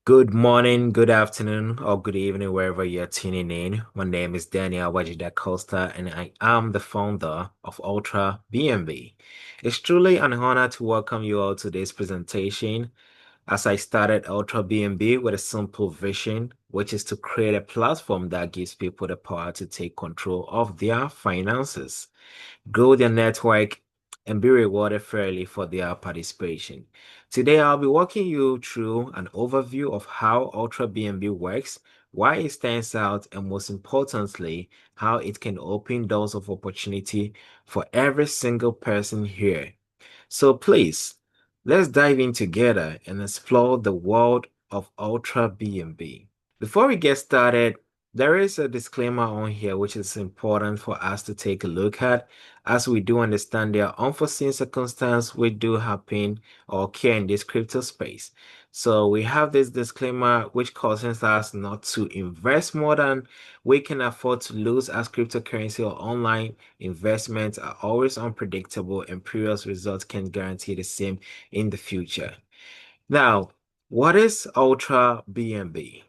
Good morning, good afternoon, or good evening, wherever you're tuning in. My name is Daniel Wajida Costa, and I am the founder of Ultra BNB. It's truly an honor to welcome you all to this presentation as I started Ultra BNB with a simple vision, which is to create a platform that gives people the power to take control of their finances, grow their network, and be rewarded fairly for their participation. Today, I'll be walking you through an overview of how Ultra BNB works, why it stands out, and most importantly, how it can open doors of opportunity for every single person here. So please, let's dive in together and explore the world of Ultra BNB. Before we get started, there is a disclaimer on here which is important for us to take a look at, as we do understand there are unforeseen circumstances which do happen or occur in this crypto space. So we have this disclaimer which cautions us not to invest more than we can afford to lose, as cryptocurrency or online investments are always unpredictable and previous results can guarantee the same in the future. Now, what is Ultra BNB?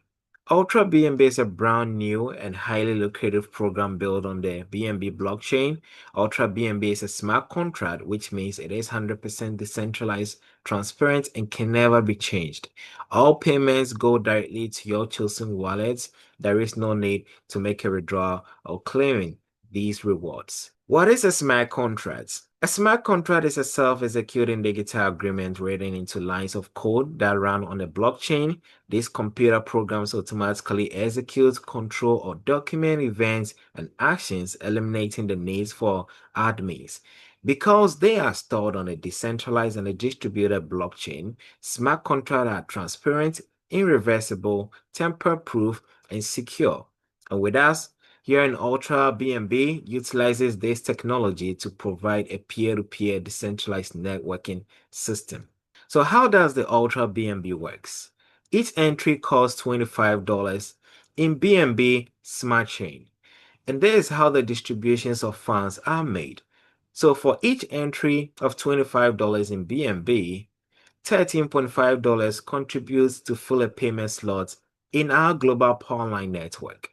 Ultra BNB is a brand new and highly lucrative program built on the BNB blockchain. Ultra BNB is a smart contract, which means it is 100% decentralized, transparent, and can never be changed. All payments go directly to your chosen wallets. There is no need to make a withdrawal or claiming these rewards. What is a smart contract? A smart contract is a self-executing digital agreement written into lines of code that run on a blockchain. These computer programs automatically execute, control, or document events and actions, eliminating the needs for admins. Because they are stored on a decentralized and a distributed blockchain, smart contracts are transparent, irreversible, tamper-proof, and secure. And with us, here in Ultra BNB utilizes this technology to provide a peer-to-peer decentralized networking system. So how does the Ultra BNB works? Each entry costs $25 in BNB Smart Chain. And this is how the distributions of funds are made. So for each entry of $25 in BNB, $13.5 contributes to full payment slots in our Global Powerline network,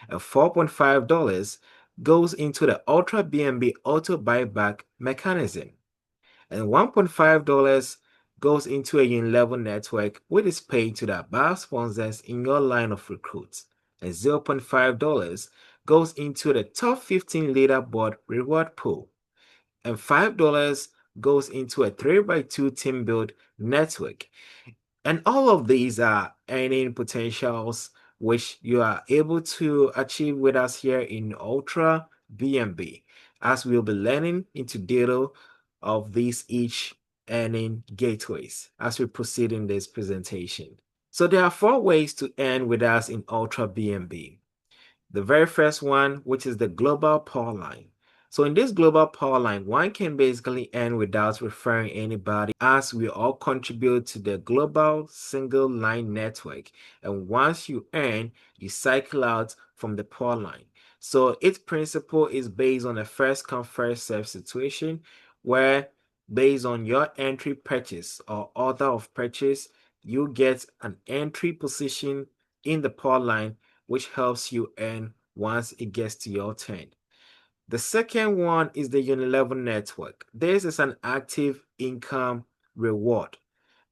and $4.5 goes into the Ultra BNB auto buyback mechanism, and $1.5 goes into a unilevel network, which is paid to the above sponsors in your line of recruits, and $0.5 goes into the top 15 leaderboard reward pool, and $5 goes into a 3x2 team build network. And all of these are earning potentials which you are able to achieve with us here in Ultra BNB, as we'll be learning into detail of these each earning gateways as we proceed in this presentation. So there are four ways to earn with us in Ultra BNB. The very first one, which is the Global Powerline. So in this Global Powerline, one can basically earn without referring anybody, as we all contribute to the global single line network. And once you earn, you cycle out from the Powerline. So its principle is based on a first come first serve situation, where based on your entry purchase or order of purchase, you get an entry position in the Powerline, which helps you earn once it gets to your turn. The second one is the unilevel network. This is an active income reward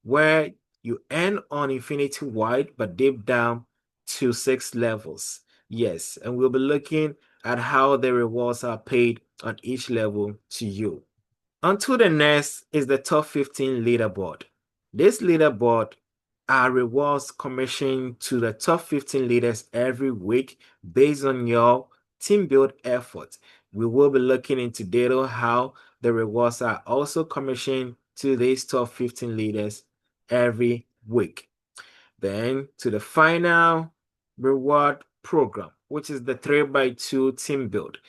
where you earn on infinity wide but deep down to 6 levels. Yes, and we'll be looking at how the rewards are paid on each level to you. On to the next is the top 15 leaderboard. This leaderboard are rewards commissioned to the top 15 leaders every week based on your team build effort. We will be looking into data how the rewards are also commissioned to these top 15 leaders every week. Then to the final reward program, which is the 3x2 team build.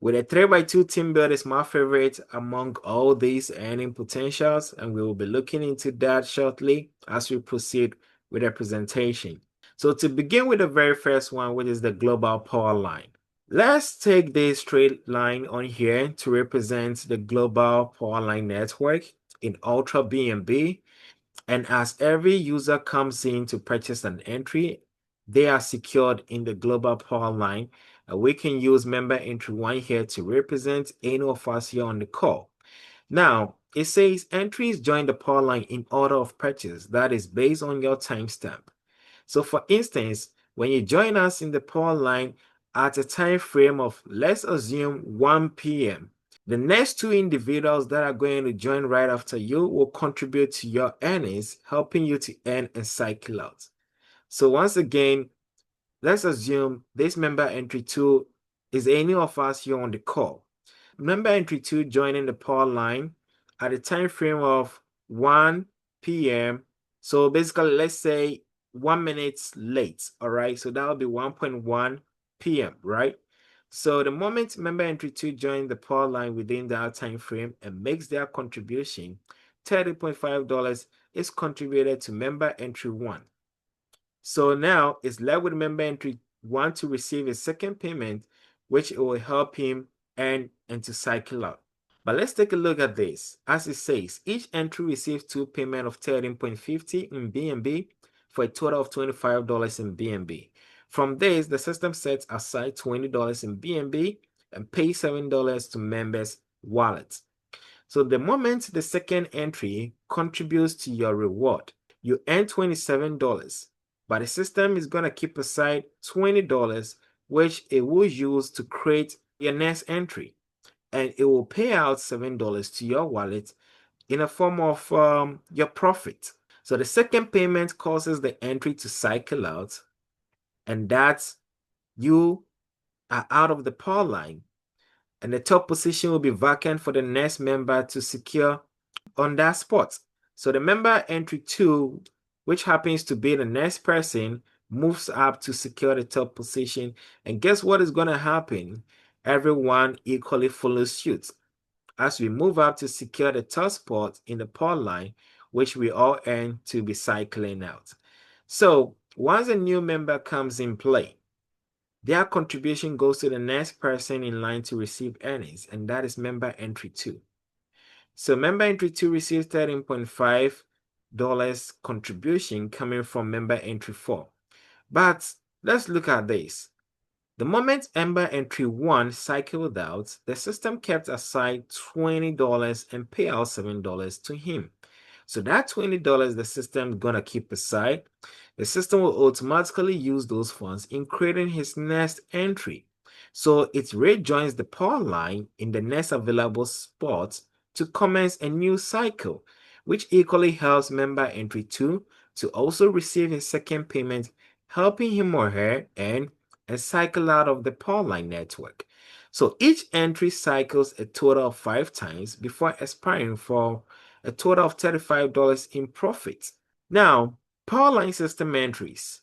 With a 3x2 team build is my favorite among all these earning potentials, and we will be looking into that shortly as we proceed with the presentation. So to begin with the very first one, which is the Global Powerline. Let's take this straight line on here to represent the Global Powerline network in Ultra BNB. And as every user comes in to purchase an entry, they are secured in the Global Powerline. We can use member entry 1 here to represent any of us here on the call. Now, it says entries join the Powerline in order of purchase. That is based on your timestamp. So for instance, when you join us in the Powerline at a time frame of, let's assume 1 p.m., the next two individuals that are going to join right after you will contribute to your earnings, helping you to earn and cycle out. So once again, let's assume this member entry 2 is any of us here on the call. Member entry 2 joining the Powerline at a time frame of 1 p.m. So basically, let's say 1 minute late. All right. So that will be 1.1 p.m. Right. So the moment member entry 2 join the Powerline within that time frame and makes their contribution, $30.5 is contributed to member entry 1. So now it's left with member entry 1 to receive a second payment, which it will help him earn and to cycle out. But let's take a look at this. As it says, each entry receives two payments of 13.50 in BNB for a total of $25 in BNB. From this, the system sets aside $20 in BNB and pays $7 to members' wallets. So the moment the second entry contributes to your reward, you earn $27, but the system is going to keep aside $20, which it will use to create your next entry. And it will pay out $7 to your wallet in a form of your profit. So the second payment causes the entry to cycle out, and that's you are out of the Powerline. And the top position will be vacant for the next member to secure on that spot. So the member entry 2, which happens to be the next person, moves up to secure the top position. And guess what is going to happen? Everyone equally follows suit as we move up to secure the top spot in the Powerline, which we all earn to be cycling out. So once a new member comes in play, their contribution goes to the next person in line to receive earnings, and that is member entry 2. So member entry 2 receives $13.5 contribution coming from member entry 4. But let's look at this. The moment member entry 1 cycled out, the system kept aside $20 and pay out $7 to him. So that $20 the system is going to keep aside. The system will automatically use those funds in creating his next entry. So it rejoins the Powerline in the next available spot to commence a new cycle, which equally helps member entry 2 to also receive his second payment, helping him or her earn and cycle out of the Powerline network. So each entry cycles a total of 5 times before expiring for a total of $35 in profit. Now, Powerline system entries.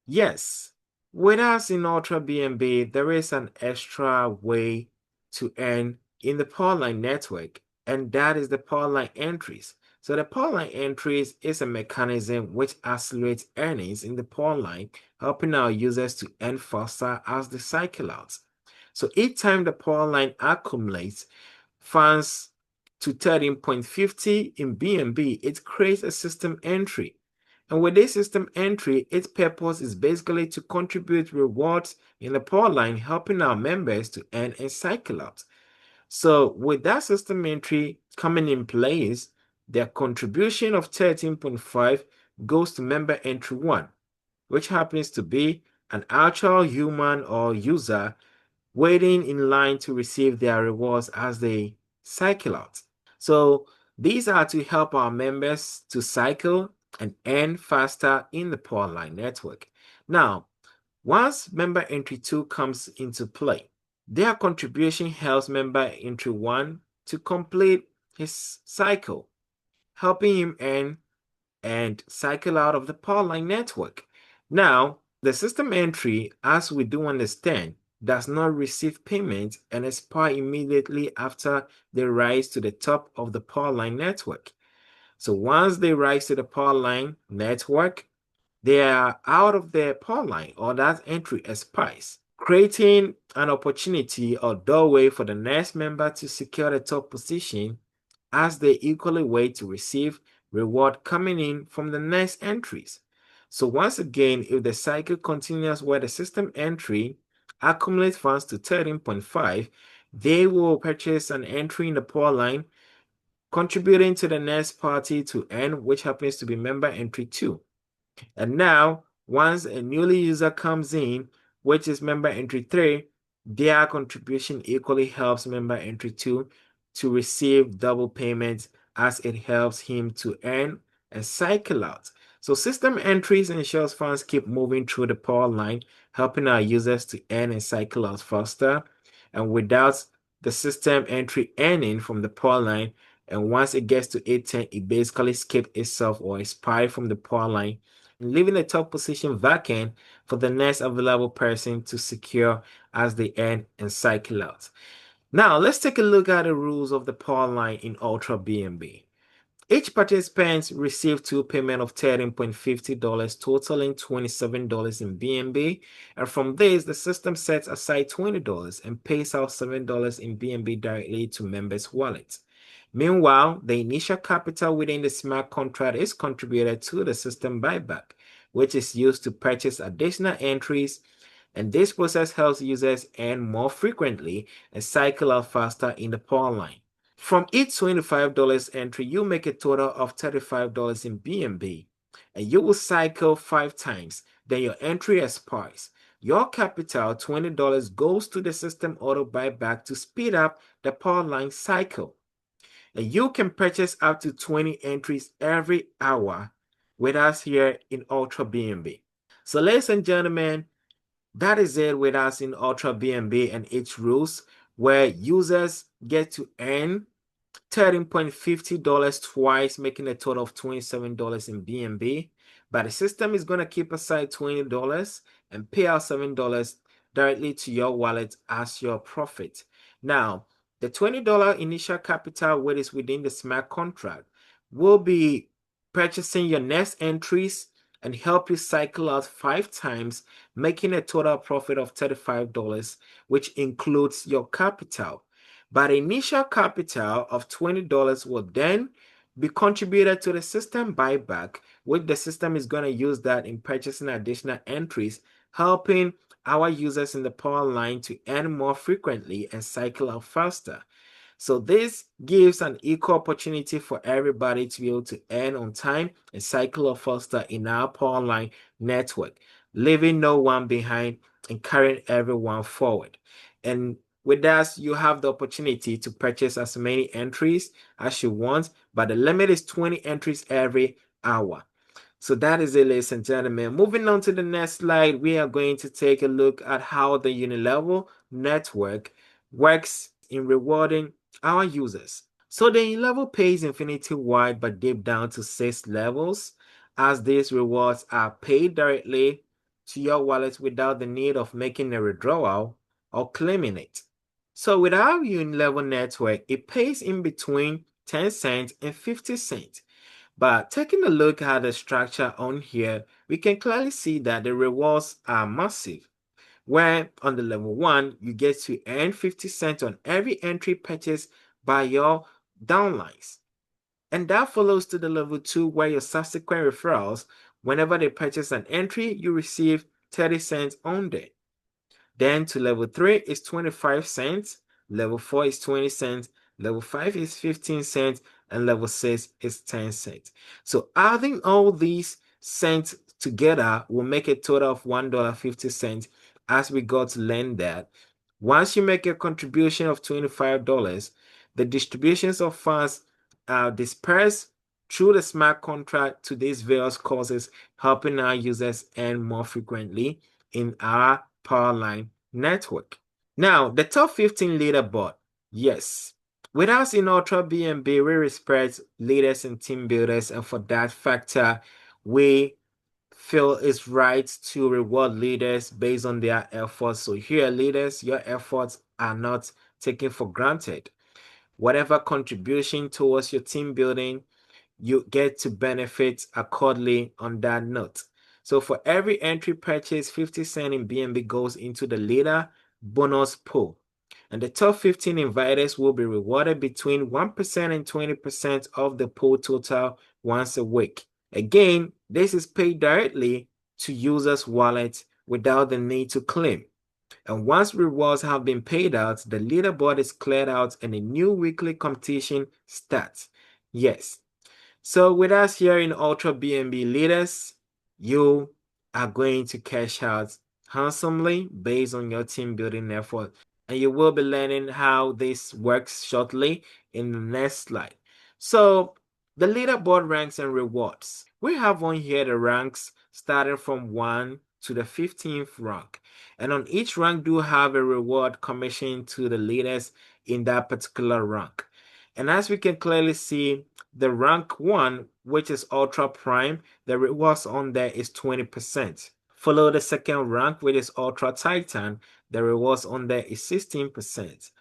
Yes, with us in UltraBNB, there is an extra way to earn in the Powerline network, and that is the Powerline entries. So the Powerline entries is a mechanism which accelerates earnings in the Powerline, helping our users to earn faster as they cycle out. So each time the Powerline accumulates funds to 13.50 in BNB, it creates a system entry. And with this system entry, its purpose is basically to contribute rewards in the Powerline, helping our members to earn and cycle out. So with that system entry coming in place, their contribution of 13.5 goes to member entry 1, which happens to be an actual human or user waiting in line to receive their rewards as they cycle out. So these are to help our members to cycle and earn faster in the Powerline network. Now, once member entry 2 comes into play, their contribution helps member entry 1 to complete his cycle, helping him earn and cycle out of the Powerline network. Now, the system entry, as we do understand, does not receive payment and expire immediately after they rise to the top of the Powerline network. So once they rise to the Powerline network, they are out of the Powerline or that entry expires, creating an opportunity or doorway for the next member to secure the top position as they equally wait to receive reward coming in from the next entries. So once again, if the cycle continues where the system entry accumulates funds to 13.5, they will purchase an entry in the power line, contributing to the next party to earn, which happens to be member entry 2. And now, once a newly user comes in, which is member entry 3, their contribution equally helps member entry 2 to receive double payments as it helps him to earn and cycle out. So system entries ensures funds keep moving through the power line, helping our users to earn and cycle out faster. And without the system entry earning from the power line, and once it gets to 810, it basically skips itself or expired from the power line, leaving the top position vacant for the next available person to secure as they earn and cycle out. Now, let's take a look at the rules of the power line in UltraBNB. Each participant received two payments of $13.50, totaling $27 in BNB. And from this, the system sets aside $20 and pays out $7 in BNB directly to members' wallets. Meanwhile, the initial capital within the smart contract is contributed to the system buyback, which is used to purchase additional entries, and this process helps users earn more frequently and cycle out faster in the power line. From each $25 entry, you make a total of $35 in BNB, and you will cycle 5 times. Then your entry expires. Your capital, $20, goes to the system auto buyback to speed up the power line cycle. And you can purchase up to 20 entries every hour with us here in UltraBNB. So ladies and gentlemen, that is it with us in UltraBNB and its rules, where users get to earn $13.50 twice, making a total of $27 in BNB. But the system is going to keep aside $20 and pay out $7 directly to your wallet as your profit. Now, the $20 initial capital, which is within the smart contract, will be purchasing your next entries and help you cycle out 5 times, making a total profit of $35, which includes your capital. But initial capital of $20 will then be contributed to the system buyback, which the system is going to use that in purchasing additional entries, helping our users in the power line to earn more frequently and cycle out faster. So this gives an equal opportunity for everybody to be able to earn on time and cycle out faster in our power line network, leaving no one behind and carrying everyone forward. And with that, you have the opportunity to purchase as many entries as you want, but the limit is 20 entries every hour. So that is it, ladies and gentlemen. Moving on to the next slide, we are going to take a look at how the unilevel network works in rewarding our users. So the unilevel pays infinity-wide but deep down to 6 levels, as these rewards are paid directly to your wallet without the need of making a withdrawal or claiming it. So with our unilevel network, it pays in between 10 cents and 50 cents. But taking a look at the structure on here, we can clearly see that the rewards are massive. Where on the level 1, you get to earn 50 cents on every entry purchased by your downlines. And that follows to the level 2, where your subsequent referrals, whenever they purchase an entry, you receive 30 cents on there. Then to level 3 is 25 cents, level 4 is 20 cents, level 5 is 15 cents, and level 6 is 10 cents. So adding all these cents together will make a total of $1.50 as we got to learn that. Once you make a contribution of $25, the distributions of funds are dispersed through the smart contract to these various causes, helping our users earn more frequently in our Powerline network. Now, the top 15 leaderboard. Yes, with us in UltraBNB, we respect leaders and team builders, and for that factor, we feel it's right to reward leaders based on their efforts. So here, leaders, your efforts are not taken for granted. Whatever contribution towards your team building, you get to benefit accordingly on that note. So for every entry purchase, 50 cents in BNB goes into the leader bonus pool. And the top 15 inviters will be rewarded between 1% and 20% of the pool total once a week. Again, this is paid directly to users' wallets without the need to claim. And once rewards have been paid out, the leaderboard is cleared out and a new weekly competition starts. Yes. So with us here in UltraBNB Leaders, you are going to cash out handsomely based on your team building effort. And you will be learning how this works shortly in the next slide. So the leaderboard ranks and rewards. We have on here the ranks starting from 1 to the 15th rank. And on each rank do have a reward commissioned to the leaders in that particular rank. And as we can clearly see, the rank 1, which is Ultra Prime, the rewards on there is 20%. Follow the second rank, which is Ultra Titan, the rewards on there is 16%.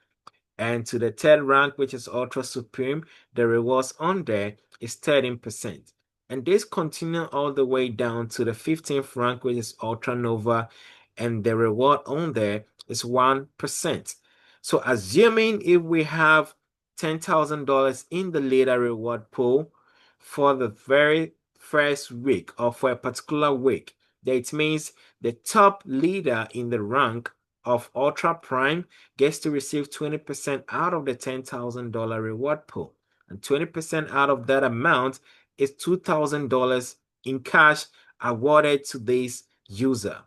And to the third rank, which is Ultra Supreme, the rewards on there is 13%. And this continue all the way down to the 15th rank, which is Ultra Nova, and the reward on there is 1%. So assuming if we have $10,000 in the leader reward pool for the very first week or for a particular week, that means the top leader in the rank of Ultra Prime gets to receive 20% out of the $10,000 reward pool. And 20% out of that amount is $2,000 in cash awarded to this user.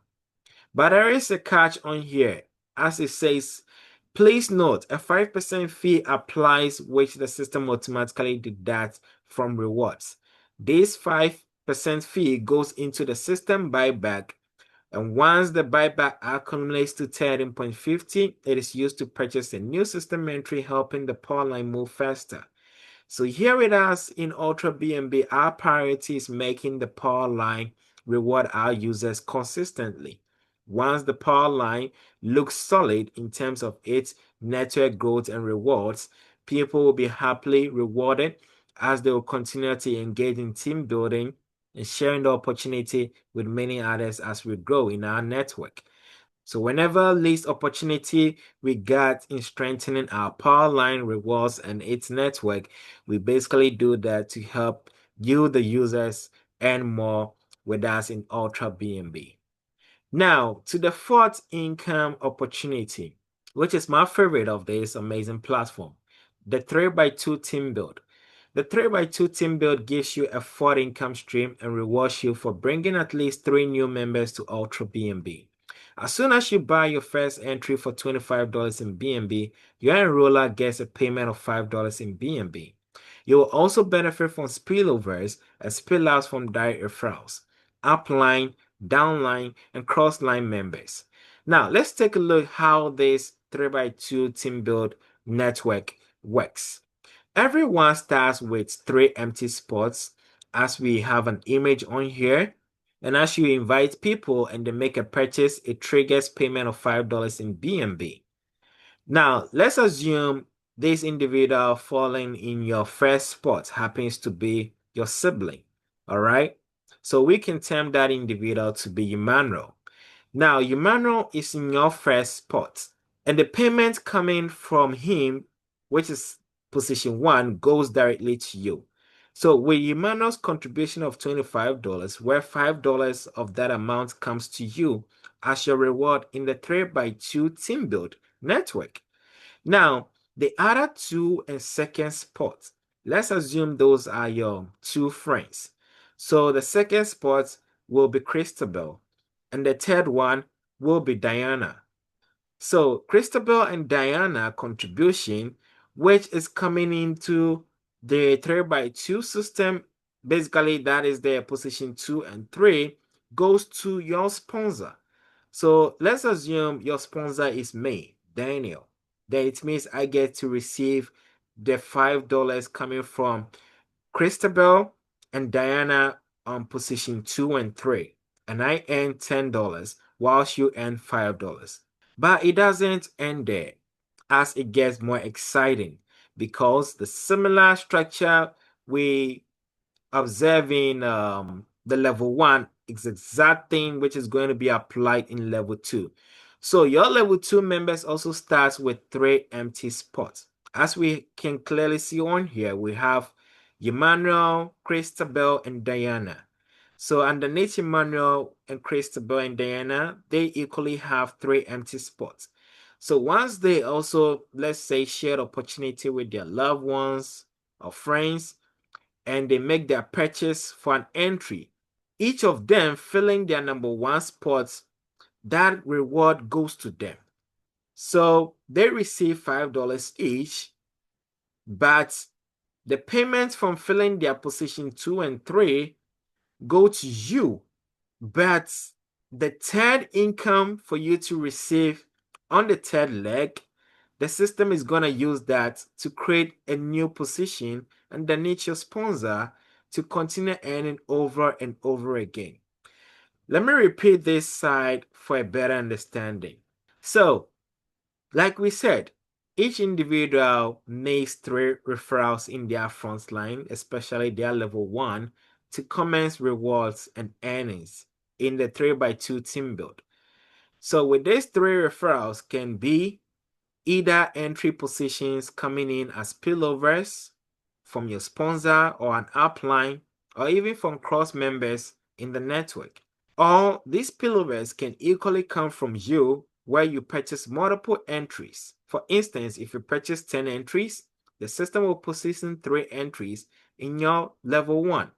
But there is a catch on here. As it says, please note a 5% fee applies, which the system automatically deducts from rewards. This 5% fee goes into the system buyback, and once the buyback accumulates to 13.50, it is used to purchase a new system entry, helping the Powerline move faster. So here with us in UltraBNB, our priority is making the Powerline reward our users consistently. Once the Powerline looks solid in terms of its network growth and rewards, people will be happily rewarded as they will continue to engage in team building and sharing the opportunity with many others as we grow in our network. So whenever least opportunity we got in strengthening our Powerline rewards and its network, we basically do that to help you, the users, earn more with us in UltraBNB. Now, to the fourth income opportunity, which is my favorite of this amazing platform, the 3x2 team build. The 3x2 team build gives you a fourth income stream and rewards you for bringing at least 3 new members to UltraBNB. As soon as you buy your first entry for $25 in BNB, your enroller gets a payment of $5 in BNB. You will also benefit from spillovers and spillouts from direct referrals, upline, downline, and crossline members. Now, let's take a look how this 3x2 team build network works. Everyone starts with 3 empty spots, as we have an image on here. And as you invite people and they make a purchase, it triggers payment of $5 in BNB. Now, let's assume this individual falling in your first spot happens to be your sibling. All right. So we can term that individual to be Emmanuel. Now, Emmanuel is in your first spot, and the payment coming from him, which is position 1, goes directly to you. So with Emmanuel's contribution of $25, where $5 of that amount comes to you as your reward in the 3x2 team build network. Now, the other 2 and second spot, let's assume those are your 2 friends. So the second spot will be Christabel, and the third one will be Diana. So Christabel and Diana contribution, which is coming into the 3x2 system, basically that is their position 2 and 3, goes to your sponsor. So let's assume your sponsor is me, Daniel. Then it means I get to receive the $5 coming from Christabel and Diana on position 2 and 3. And I earn $10 whilst you earn $5. But it doesn't end there, as it gets more exciting, because the similar structure we observe in the level 1 is the exact thing which is going to be applied in level 2. So your level 2 members also starts with 3 empty spots. As we can clearly see on here, we have Emmanuel, Christabel, and Diana. So underneath Emmanuel and Christabel and Diana, they equally have 3 empty spots. So once they also, let's say, share opportunity with their loved ones or friends, and they make their purchase for an entry, each of them filling their number 1 spots, that reward goes to them. So they receive $5 each, but the payments from filling their position 2 and 3 go to you. But the third income for you to receive on the third leg, the system is going to use that to create a new position underneath your sponsor to continue earning over and over again. Let me repeat this side for a better understanding. So, like we said, each individual needs 3 referrals in their front line, especially their level 1, to commence rewards and earnings in the 3x2 team build. So with these 3 referrals can be either entry positions coming in as spillovers from your sponsor or an upline, or even from cross members in the network. All these spillovers can equally come from you where you purchase multiple entries. For instance, if you purchase 10 entries, the system will position 3 entries in your level 1.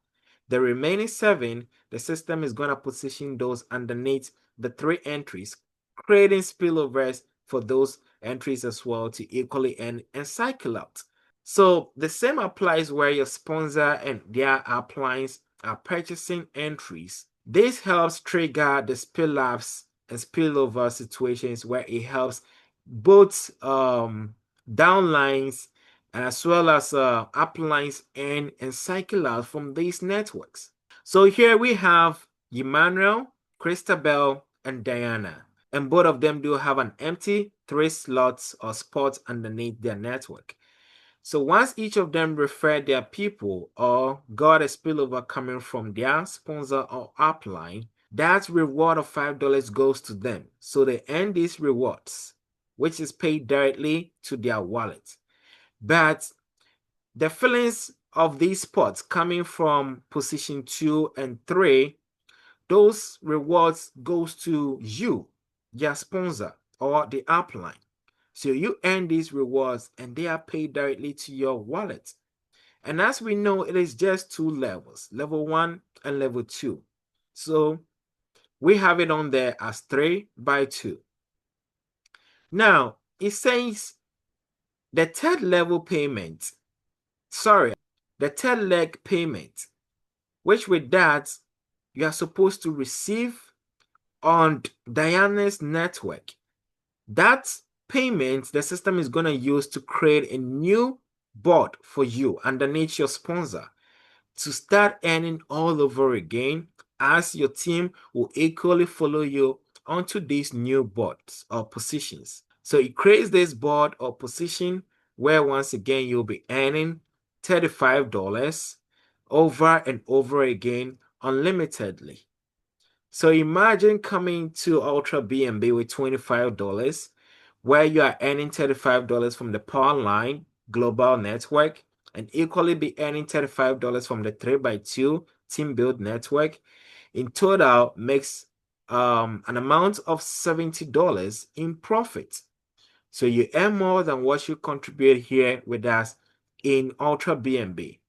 The remaining 7, the system is going to position those underneath the 3 entries, creating spillovers for those entries as well to equally earn and cycle out. So the same applies where your sponsor and their uplines are purchasing entries. This helps trigger the spill ups and spillover situations where it helps both downlines as well as uplines earn and cycle out from these networks. So here we have Emmanuel, Christabel, and Diana. And both of them do have an empty 3 slots or spots underneath their network. So once each of them referred their people or got a spillover coming from their sponsor or upline, that reward of $5 goes to them. So they earn these rewards, which is paid directly to their wallet. But the fillings of these spots coming from position 2 and 3, those rewards goes to you, your sponsor, or the upline. So you earn these rewards and they are paid directly to your wallet. And as we know, it is just 2 levels, level 1 and level 2. So we have it on there as 3x2. Now, it says the third leg payment, which with that, you are supposed to receive on Diana's network. That payment the system is going to use to create a new board for you underneath your sponsor to start earning all over again, as your team will equally follow you onto these new boards or positions. So it creates this board or position where once again you'll be earning $35 over and over again unlimitedly. So imagine coming to UltraBNB with $25 where you are earning $35 from the Powerline global network and equally be earning $35 from the 3x2 team build network. In total makes an amount of $70 in profit. So you earn more than what you contribute here with us in UltraBNB.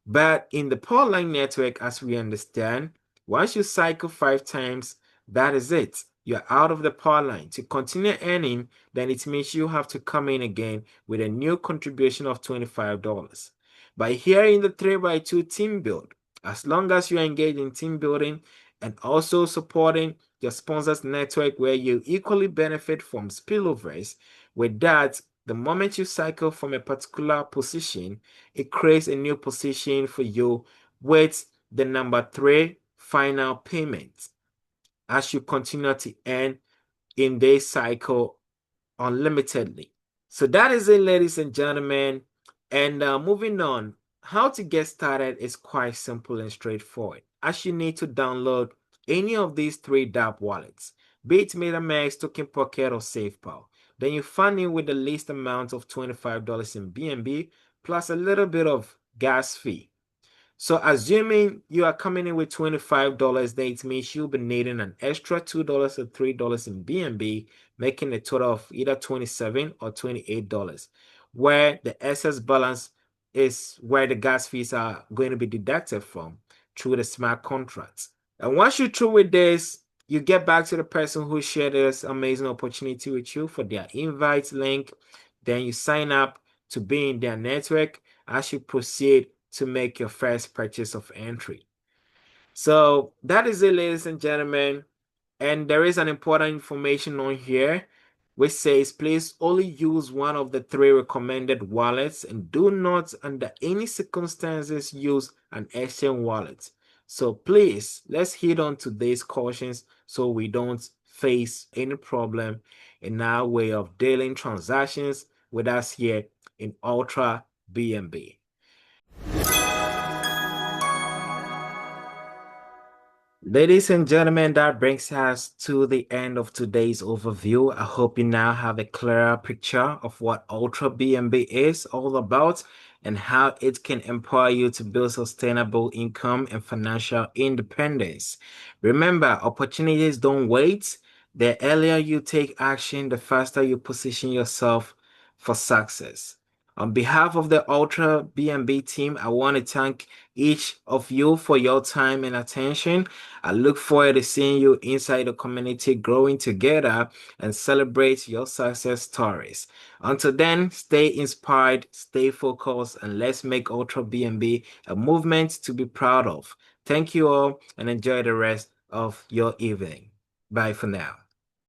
But in the Powerline network, as we understand, once you cycle 5 times, that is it. You're out of the Powerline. To continue earning, then it means you have to come in again with a new contribution of $25. But here in the 3x2 team build, as long as you engage in team building and also supporting your sponsors network where you equally benefit from spillovers, with that, the moment you cycle from a particular position, it creates a new position for you with the number 3 final payment as you continue to earn in this cycle unlimitedly. So that is it, ladies and gentlemen. And moving on, how to get started is quite simple and straightforward. As you need to download any of these 3 dApp wallets, be it MetaMask, Token Pocket, or SafePal. Then you fund in with the least amount of $25 in BNB plus a little bit of gas fee. So assuming you are coming in with $25, that it means you'll be needing an extra $2 or $3 in BNB, making a total of either $27 or $28, where the excess balance is where the gas fees are going to be deducted from through the smart contracts. And once you're through with this, you get back to the person who shared this amazing opportunity with you for their invite link. Then you sign up to be in their network as you proceed to make your first purchase of entry. So that is it, ladies and gentlemen. And there is an important information on here which says please only use one of the three recommended wallets and do not under any circumstances use an exchange wallet. So please let's heed on to these cautions so we don't face any problem in our way of dealing transactions with us here in Ultra BNB. Ladies and gentlemen, that brings us to the end of today's overview. I hope you now have a clearer picture of what Ultra BNB is all about and how it can empower you to build sustainable income and financial independence. Remember, opportunities don't wait. The earlier you take action, the faster you position yourself for success. On behalf of the Ultra BNB team, I want to thank each of you for your time and attention. I look forward to seeing you inside the community growing together and celebrate your success stories. Until then, stay inspired, stay focused, and let's make Ultra BNB a movement to be proud of. Thank you all and enjoy the rest of your evening. Bye for now.